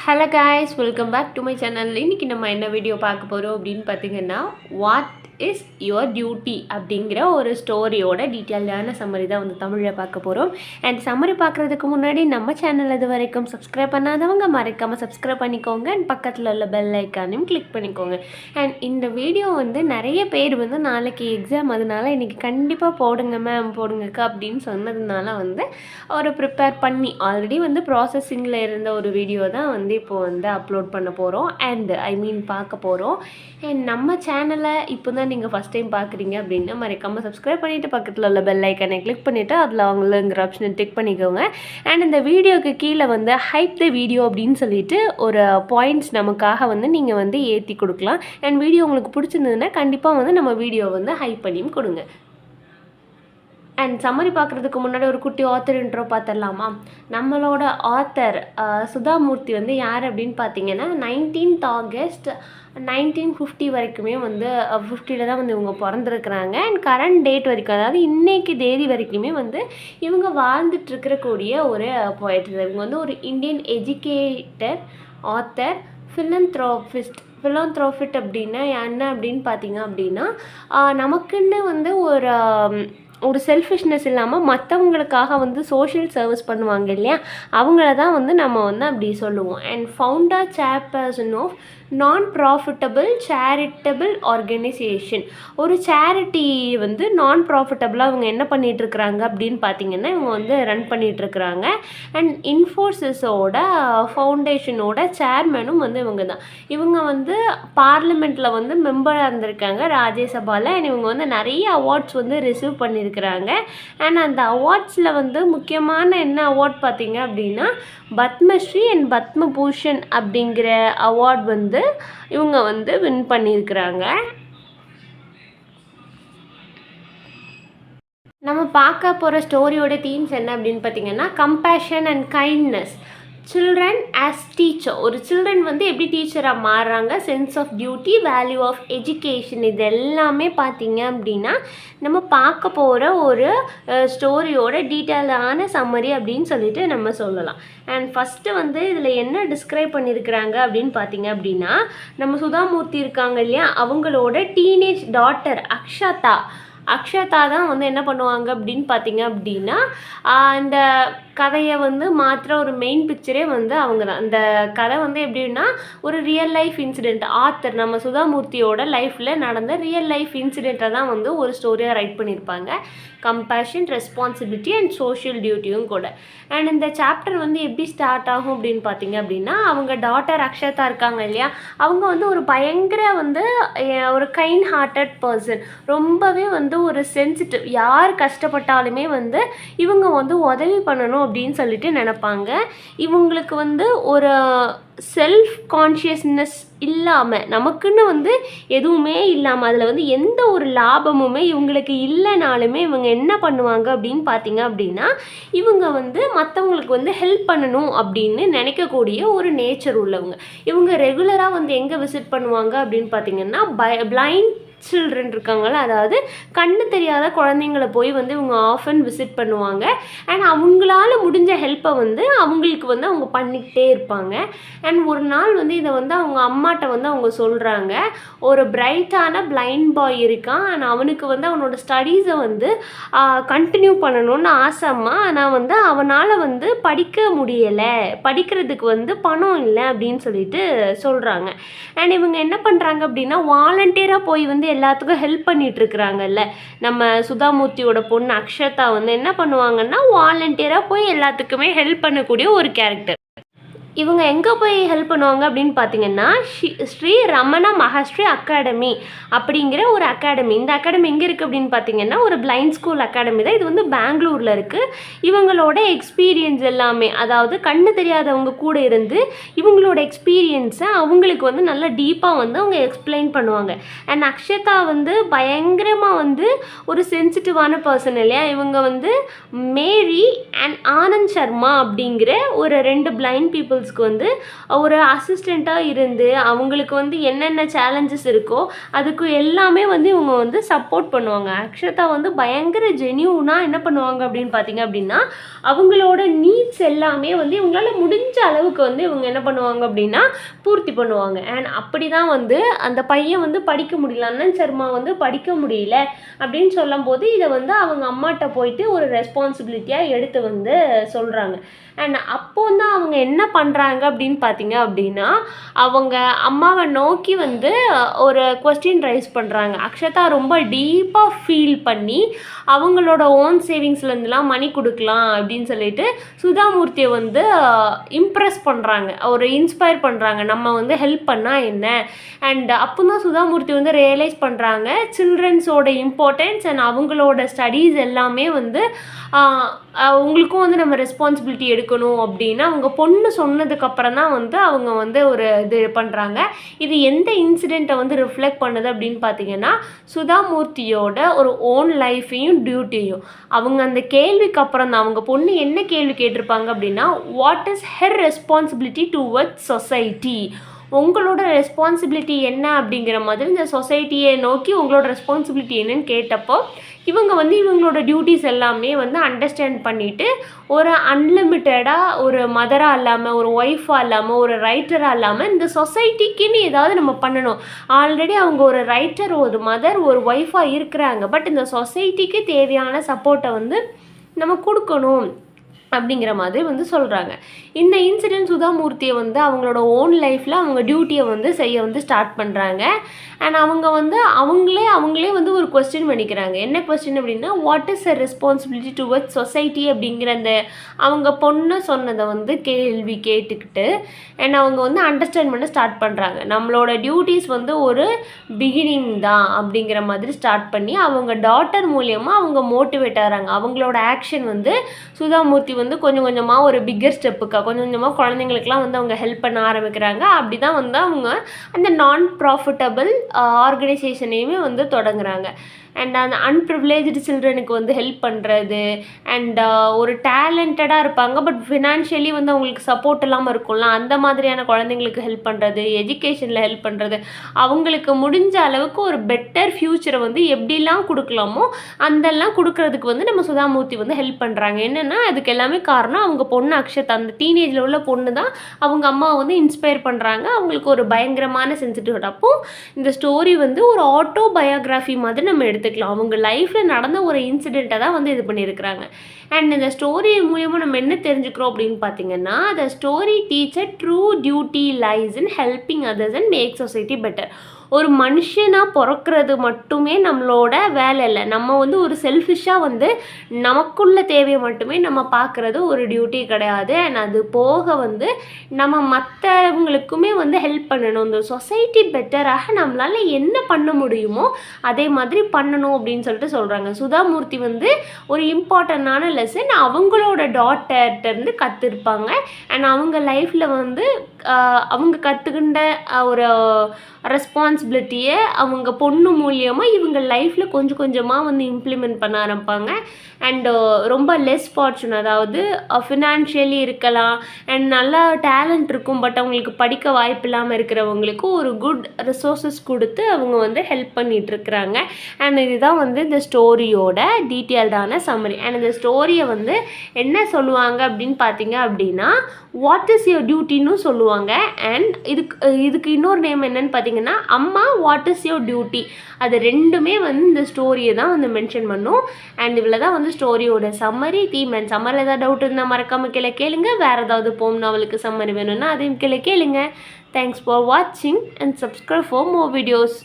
Hello guys, welcome back to my channel. இன்றைக்கி நம்ம என்ன வீடியோ பார்க்க போகிறோம் அப்படின்னு பார்த்தீங்கன்னா, வாட் இஸ் யுவர் டியூட்டி அப்படிங்கிற ஒரு ஸ்டோரியோட டீட்டெயிலான சம்மரி தான் வந்து தமிழில் பார்க்க போகிறோம். அண்ட் சம்மரி பார்க்குறதுக்கு முன்னாடி நம்ம சேனல் இது வரைக்கும் சப்ஸ்கிரைப் பண்ணாதவங்க மறக்காமல் சப்ஸ்கிரைப் பண்ணிக்கோங்க. அண்ட் பக்கத்தில் உள்ள பெல் ஐக்கானையும் கிளிக் பண்ணிக்கோங்க. அண்ட் இந்த வீடியோ வந்து நிறைய பேர் வந்து நாளைக்கு எக்ஸாம், அதனால இன்றைக்கி கண்டிப்பாக போடுங்க மேம் போடுங்கக்கா அப்படின்னு சொன்னதுனால வந்து ஒரு ப்ரிப்பேர் பண்ணி ஆல்ரெடி வந்து ப்ராசஸிங்கில் இருந்த ஒரு வீடியோ தான் வந்து இப்போது வந்து அப்லோட் பண்ண போகிறோம். அண்ட் பார்க்க போகிறோம். அண்ட் நம்ம சேனலை இப்போ தான் நீங்கள் ஃபஸ்ட் டைம் பார்க்குறீங்க அப்படின்னா மறக்காமல் சப்ஸ்கிரைப் பண்ணிவிட்டு பக்கத்தில் உள்ள பெல் ஐக்கனை கிளிக் பண்ணிவிட்டு அதில் அவங்களுங்கிற ஆப்ஷனை டிக் பண்ணிக்கோங்க. அண்ட் இந்த வீடியோக்கு கீழே வந்து ஹைப் த வீடியோ அப்படின்னு சொல்லிட்டு ஒரு பாயிண்ட்ஸ் நமக்காக வந்து நீங்கள் வந்து ஏற்றி கொடுக்கலாம். அண்ட் வீடியோ உங்களுக்கு பிடிச்சிருந்ததுன்னா கண்டிப்பாக வந்து நம்ம வீடியோ வந்து ஹைப் பண்ணியும் கொடுங்க. அண்ட் சம்மரி பார்க்குறதுக்கு முன்னாடி ஒரு குட்டி ஆத்தர் இன்ட்ரோ பார்த்துடலாமா? நம்மளோட ஆத்தர் சுதாமூர்த்தி வந்து யார் அப்படின்னு பார்த்தீங்கன்னா 19th August 1950 வரைக்குமே வந்து 50ல் தான் வந்து இவங்க பிறந்திருக்கிறாங்க. அண்ட் கரண்ட் டேட் வரைக்கும், அதாவது இன்றைக்கி தேதி வரைக்குமே வந்து இவங்க வாழ்ந்துட்டுருக்கக்கூடிய ஒரு போய்ட்டு. இவங்க வந்து ஒரு இந்தியன் எஜுகேட்டர், ஆத்தர், ஃபிலந்த்ரோபிஸ்ட் அப்படின்னா என்ன அப்படின்னு பார்த்தீங்க அப்படின்னா, நமக்குன்னு வந்து ஒரு செல்ஃபிஷ்னஸ் இல்லாமல் மற்றவங்களுக்காக வந்து சோஷியல் சர்வீஸ் பண்ணுவாங்க இல்லையா, அவங்கள தான் வந்து நம்ம வந்து அப்படி சொல்லுவோம். And founder chairperson of non profitable charitable organisation. ஒரு சேரிட்டி வந்து நான் ப்ராஃபிட்டபிளாக அவங்க என்ன பண்ணிகிட்ருக்குறாங்க அப்படின்னு பார்த்தீங்கன்னா, இவங்க வந்து ரன் பண்ணிகிட்ருக்குறாங்க. அண்ட் இன்ஃபோசிஸோட ஃபவுண்டேஷனோட சேர்மனும் வந்து இவங்க தான். இவங்க வந்து பார்லிமெண்ட்டில் வந்து மெம்பராக இருந்திருக்காங்க, ராஜ்யசபாவில். அண்ட் இவங்க வந்து நிறைய அவார்ட்ஸ் வந்து ரிசீவ் பண்ணியிருக்கிறாங்க. அண்ட் அந்த அவார்ட்ஸில் வந்து முக்கியமான என்ன அவார்ட் பார்த்தீங்க அப்படின்னா, பத்மஸ்ரீ அண்ட் பத்மபூஷன் அப்படிங்கிற அவார்ட் வந்து இவங்க வந்து வின் பண்ணியிருக்கிறாங்க. நம்ம பார்க்க போகிற ஸ்டோரியோட தீம்ஸ் என்ன அப்படின்னு பார்த்தீங்கன்னா, compassion and kindness, children as teacher. ஒரு சில்ட்ரன் வந்து எப்படி டீச்சராக மாறுறாங்க, sense of duty, value of education, இது எல்லாமே பார்த்தீங்க அப்படின்னா நம்ம பார்க்க போகிற ஒரு ஸ்டோரியோட டீட்டெயிலான சம்மரி அப்படின்னு சொல்லிட்டு நம்ம சொல்லலாம். அண்ட் ஃபஸ்ட்டு வந்து இதில் என்ன டிஸ்கிரைப் பண்ணியிருக்கிறாங்க அப்படின்னு பார்த்தீங்க அப்படின்னா, நம்ம சுதாமூர்த்தி இருக்காங்க இல்லையா, அவங்களோட டீனேஜ் டாட்டர் அக்ஷதா தான் வந்து என்ன பண்ணுவாங்க அப்படின்னு பார்த்தீங்க அப்படின்னா, இந்த கதையை வந்து மாற்றுற ஒரு மெயின் பிக்சரே வந்து அவங்க தான். இந்த கதை வந்து எப்படின்னா, ஒரு ரியல் லைஃப் இன்சிடெண்ட், ஆத்தர் நம்ம சுதாமூர்த்தியோட லைஃப்பில் நடந்த ரியல் லைஃப் இன்சிடெண்ட்டை தான் வந்து ஒரு ஸ்டோரியாக ரைட் பண்ணியிருப்பாங்க. கம்பேஷன், ரெஸ்பான்சிபிலிட்டி அண்ட் சோஷியல் டியூட்டியும் கூட. அண்ட் இந்த சாப்டர் வந்து எப்படி ஸ்டார்ட் ஆகும் அப்படின்னு பார்த்தீங்க அப்படின்னா, அவங்க டாட்டர் அக்ஷதா இருக்காங்க இல்லையா, அவங்க வந்து ஒரு பயங்கர வந்து ஒரு கைண்ட் ஹார்ட்டட் பர்சன், ரொம்பவே வந்து ஒரு சென்சிட்டிவ், யார் கஷ்டப்பட்டாலுமே வந்து இவங்க வந்து உதவி பண்ணணும் அப்படின்னு சொல்லிட்டு நினைப்பாங்க. இவங்களுக்கு வந்து ஒரு செல்ஃப் கான்ஷியஸ்னஸ் இல்லாமல், நமக்குன்னு வந்து எதுவுமே இல்லாமல், அதில் வந்து எந்த ஒரு லாபமுமே இவங்களுக்கு இல்லைனாலுமே இவங்க என்ன பண்ணுவாங்க அப்படின்னு பார்த்தீங்க அப்படின்னா, இவங்க வந்து மற்றவங்களுக்கு வந்து ஹெல்ப் பண்ணணும் அப்படின்னு நினைக்கக்கூடிய ஒரு நேச்சர் உள்ளவங்க. இவங்க ரெகுலராக வந்து எங்கே விசிட் பண்ணுவாங்க அப்படின்னு பார்த்தீங்கன்னா, பிளைண்ட் சில்ட்ரன் இருக்காங்களா, அதாவது கண்ணு தெரியாத குழந்தைங்களை போய் வந்து இவங்க ஆஃபன் விசிட் பண்ணுவாங்க. அண்ட் அவங்களால முடிஞ்ச ஹெல்ப்பை வந்து அவங்களுக்கு வந்து அவங்க பண்ணிக்கிட்டே இருப்பாங்க. அண்ட் ஒரு நாள் வந்து இதை வந்து அவங்க அம்மாட்ட வந்து அவங்க சொல்கிறாங்க, ஒரு பிரைட்டான பிளைண்ட் பாய் இருக்கான், அண்ட் அவனுக்கு வந்து அவனோட ஸ்டடீஸை வந்து கண்டினியூ பண்ணணும்னு ஆசைம்மா, ஆனால் வந்து அவனால் வந்து படிக்க முடியலை, படிக்கிறதுக்கு வந்து பணம் இல்லை அப்படின்னு சொல்லிட்டு சொல்கிறாங்க. அண்ட் இவங்க என்ன பண்ணுறாங்க அப்படின்னா, வாலண்டியராக போய் வந்து எல்லாத்துக்கும் ஹெல்ப் பண்ணிகிட்ருக்குறாங்கல்ல, நம்ம சுதாமூர்த்தியோட பொண்ணு அக்ஷதா வந்து என்ன பண்ணுவாங்கன்னா, வாலண்டியராக போய் எல்லாத்துக்குமே ஹெல்ப் பண்ணக்கூடிய ஒரு கேரக்டர். இவங்க எங்கே போய் ஹெல்ப் பண்ணுவாங்க அப்படின்னு பார்த்தீங்கன்னா, ஸ்ரீ ரமணா மகாஸ்ரீ அகாடமி அப்படிங்கிற ஒரு அகாடமி. இந்த அகாடமி எங்கே இருக்குது அப்படின்னு பார்த்தீங்கன்னா, ஒரு பிளைண்ட் ஸ்கூல் அகாடமி தான். இது வந்து பெங்களூரில் இருக்குது. இவங்களோட எக்ஸ்பீரியன்ஸ் எல்லாமே, அதாவது கண்ணு தெரியாதவங்க கூட இருந்து இவங்களோட எக்ஸ்பீரியன்ஸை அவங்களுக்கு வந்து நல்லா டீப்பாக வந்து அவங்க எக்ஸ்பிளைன் பண்ணுவாங்க. அண்ட் அக்ஷதா வந்து பயங்கரமாக வந்து ஒரு சென்சிட்டிவான பர்சன் இல்லையா, இவங்க வந்து மேரி அண்ட் ஆனந்த் சர்மா அப்படிங்கிற ஒரு 2 பிளைண்ட் பீப்புள்ஸ் பீப்புள்ஸ்க்கு வந்து ஒரு அசிஸ்டண்ட்டாக இருந்து அவங்களுக்கு வந்து என்னென்ன சேலஞ்சஸ் இருக்கோ அதுக்கு எல்லாமே வந்து இவங்க வந்து சப்போர்ட் பண்ணுவாங்க. அக்ஷதா வந்து பயங்கர ஜென்யூனாக என்ன பண்ணுவாங்க அப்படின்னு பார்த்தீங்க அப்படின்னா, அவங்களோட நீட்ஸ் எல்லாமே வந்து இவங்களால முடிஞ்ச அளவுக்கு வந்து இவங்க என்ன பண்ணுவாங்க அப்படின்னா பூர்த்தி பண்ணுவாங்க. அண்ட் அப்படி தான் வந்து அந்த பையன் வந்து படிக்க முடியல, அண்ணன் சர்மா வந்து படிக்க முடியல அப்படின்னு சொல்லும்போது இதை வந்து அவங்க அம்மாட்ட போயிட்டு ஒரு ரெஸ்பான்சிபிலிட்டியாக எடுத்து வந்து சொல்கிறாங்க. அண்ட் அப்போ தான் அவங்க என்ன பண்ணுறாங்க அப்படின்னு பார்த்தீங்க அப்படின்னா, அவங்க அம்மாவை நோக்கி வந்து ஒரு கொஸ்டின் ரைஸ் பண்ணுறாங்க. அக்ஷதா ரொம்ப டீப்பாக ஃபீல் பண்ணி அவங்களோட ஓன் சேவிங்ஸ்லேருந்துலாம் மணி கொடுக்கலாம் அப்படின்னு சொல்லிட்டு சுதாமூர்த்தியை வந்து இம்ப்ரெஸ் பண்ணுறாங்க, ஒரு இன்ஸ்பயர் பண்ணுறாங்க, நம்ம வந்து ஹெல்ப் பண்ணால் என்ன. அண்ட் அப்போ தான் சுதாமூர்த்தி வந்து ரியலைஸ் பண்ணுறாங்க சில்ட்ரன்ஸோட இம்பார்ட்டன்ஸ் அண்ட் அவங்களோட ஸ்டடீஸ் எல்லாமே வந்து அவங்களுக்கும் வந்து நம்ம ரெஸ்பான்சிபிலிட்டி எடுக்கணும் அப்படின்னு அவங்க பொண்ணு சொன்னதுக்கப்புறம் தான் வந்து அவங்க வந்து ஒரு இது பண்ணுறாங்க. இது எந்த இன்சிடெண்ட்டை வந்து ரிஃப்ளெக்ட் பண்ணுது அப்படின்னு பார்த்தீங்கன்னா, சுதாமூர்த்தியோட ஒரு ஓன் லைஃப்பையும் டியூட்டியும். அவங்க அந்த கேள்விக்கு அப்புறம் தான் அவங்க பொண்ணு என்ன கேள்வி கேட்டிருப்பாங்க அப்படின்னா, what is her responsibility towards society, உங்களோட ரெஸ்பான்சிபிலிட்டி என்ன அப்படிங்கிற மாதிரி இந்த சொசைட்டியை நோக்கி உங்களோட ரெஸ்பான்சிபிலிட்டி என்னன்னு கேட்டப்போ இவங்க வந்து இவங்களோட டியூட்டிஸ் எல்லாமே வந்து அண்டர்ஸ்டாண்ட் பண்ணிவிட்டு ஒரு அன்லிமிட்டடாக ஒரு மதராக இல்லாமல், ஒரு ஒய்ஃபாக இல்லாமல், ஒரு ரைட்டராக இல்லாமல் இந்த சொசைட்டிக்குன்னு ஏதாவது நம்ம பண்ணணும். ஆல்ரெடி அவங்க ஒரு ரைட்டர், ஒரு மதர், ஒரு ஒய்ஃபாக இருக்கிறாங்க. பட் இந்த சொசைட்டிக்கு தேவையான சப்போர்ட்டை வந்து நம்ம கொடுக்கணும் அப்படிங்கிற மாதிரி வந்து சொல்கிறாங்க. இந்த இன்சிடென்ட் சுதாமூர்த்தியை வந்து அவங்களோட ஓன் லைஃப்பில் அவங்க டியூட்டியை வந்து செய்ய வந்து ஸ்டார்ட் பண்ணுறாங்க. அண்ட் அவங்க வந்து அவங்களே வந்து ஒரு கொஸ்டின் பண்ணிக்கிறாங்க. என்ன கொஸ்டின் அப்படின்னா, what is a responsibility towards society அப்படிங்கிற அந்த அவங்க பொண்ணு சொன்னதை வந்து கேள்வி கேட்டுக்கிட்டு அண்ட் அவங்க வந்து அண்டர்ஸ்டாண்ட் பண்ண ஸ்டார்ட் பண்ணுறாங்க. நம்மளோட டியூட்டிஸ் வந்து ஒரு பிகினிங் தான் அப்படிங்கிற மாதிரி ஸ்டார்ட் பண்ணி அவங்க டாட்டர் மூலியமாக அவங்க மோட்டிவேட் ஆகிறாங்க. அவங்களோட ஆக்ஷன் வந்து சுதாமூர்த்தி வந்து கொஞ்சம் கொஞ்சமாக ஒரு பிக்கர் ஸ்டெப்புக்காக கொஞ்சம் கொஞ்சமாக குழந்தைங்களுக்குலாம் வந்து அவங்க ஹெல்ப் பண்ண ஆரம்பிக்கிறாங்க. அப்படி தான் வந்து அவங்க அந்த நான் ப்ராஃபிட்டபிள் ஆர்கனைசேஷனையுமே வந்து தொடங்குறாங்க. அண்ட் அந்த அன்ப்ரிவிலேஜ்டு சில்ட்ரனுக்கு வந்து ஹெல்ப் பண்ணுறது அண்ட் ஒரு டேலண்டடாக இருப்பாங்க பட் ஃபினான்ஷியலி வந்து அவங்களுக்கு சப்போர்ட் இல்லாமல் இருக்கும்ல, அந்த மாதிரியான குழந்தைங்களுக்கு ஹெல்ப் பண்ணுறது, எஜுகேஷனில் ஹெல்ப் பண்ணுறது, அவங்களுக்கு முடிஞ்ச அளவுக்கு ஒரு பெட்டர் ஃப்யூச்சரை வந்து எப்படிலாம் கொடுக்கலாமோ அதெல்லாம் கொடுக்கறதுக்கு வந்து நம்ம சுதாமூர்த்தி வந்து ஹெல்ப் பண்ணுறாங்க. என்னென்னா அதுக்கு எல்லாமே காரணம் அவங்க பொண்ணு அக்ஷதா, அந்த டீனேஜில் உள்ள பொண்ணு தான் அவங்க அம்மாவை வந்து இன்ஸ்பயர் பண்ணுறாங்க. அவங்களுக்கு ஒரு பயங்கரமான சென்சிட்டிவிட்டி. அப்போது இந்த ஸ்டோரி வந்து ஒரு ஆட்டோ பயோகிராஃபி மாதிரி நம்ம எடுத்துக்கலாம். அவங்க லைஃப்பில் நடந்த ஒரு இன்சிடெண்ட்டை தான் வந்து இது பண்ணியிருக்கிறாங்க. அண்ட் இந்த ஸ்டோரி மூலமாக நம்ம என்ன தெரிஞ்சுக்கிறோம் அப்படின்னு பார்த்தீங்கன்னா, the story teacher true duty lies in helping others and make society better. ஒரு மனுஷனாக பிறக்கிறது மட்டுமே நம்மளோட வேலை இல்லை. நம்ம வந்து ஒரு செல்ஃபிஷாக வந்து நமக்குள்ள தேவையை மட்டுமே நம்ம பார்க்குறது ஒரு டியூட்டி கிடையாது. அண்ட் அது போக வந்து நம்ம மற்றவங்களுக்குமே வந்து ஹெல்ப் பண்ணணும். இந்த சொசைட்டி பெட்டராக நம்மளால் என்ன பண்ண முடியுமோ அதே மாதிரி பண்ணணும் அப்படின்னு சொல்லிட்டு சொல்கிறாங்க. சுதாமூர்த்தி வந்து ஒரு இம்பார்ட்டண்டான லெசன் அவங்களோட டாட்டர்கிட்டருந்து கற்றுருப்பாங்க. அண்ட் அவங்க லைஃப்பில் வந்து அவங்க கற்றுக்கின்ற ஒரு ரெஸ்பான்சிபிலிட்டியை அவங்க பொண்ணு மூலியமாக இவங்க லைஃப்பில் கொஞ்சம் கொஞ்சமாக வந்து இம்ப்ளிமெண்ட் பண்ண ஆரம்பிப்பாங்க. அண்டு ரொம்ப லெஸ் ஃபார்ச்சுன், அதாவது ஃபினான்ஷியலி இருக்கலாம் அண்ட் நல்லா டேலண்ட் இருக்கும் பட் அவங்களுக்கு படிக்க வாய்ப்பு இல்லாமல் இருக்கிறவங்களுக்கு ஒரு குட் ரிசோர்ஸஸ் கொடுத்து அவங்க வந்து ஹெல்ப் பண்ணிகிட்ருக்குறாங்க. அண்ட் இதுதான் வந்து இந்த ஸ்டோரியோட டீட்டெயில்டான சம்மரி. அண்ட் இந்த ஸ்டோரியை வந்து என்ன சொல்லுவாங்க அப்படின்னு பார்த்தீங்க அப்படின்னா, வாட் இஸ் யுவர் டியூட்டின்னு சொல்லுவாங்க. அண்ட் இதுக்கு இன்னொரு நேம் என்னன்னு பார்த்தீங்கன்னா, அம்மா வாட் இஸ் யுவர் டியூட்டி. அது ரெண்டுமே வந்து இந்த ஸ்டோரியை தான் வந்து மென்ஷன் பண்ணும். அண்ட் இவ்வளோ தான் வந்து ஸ்டோரியோட சம்மரி, தீம். அண்ட் சம்மரில் ஏதாவது டவுட் இருந்தால் மறக்காமல் கீழே கேளுங்க. வேறு ஏதாவது போம் நாவலுக்கு சம்மரி வேணும்னா அதையும் கீழே கேளுங்க. தேங்க்ஸ் ஃபார் வாட்சிங் and subscribe for more videos.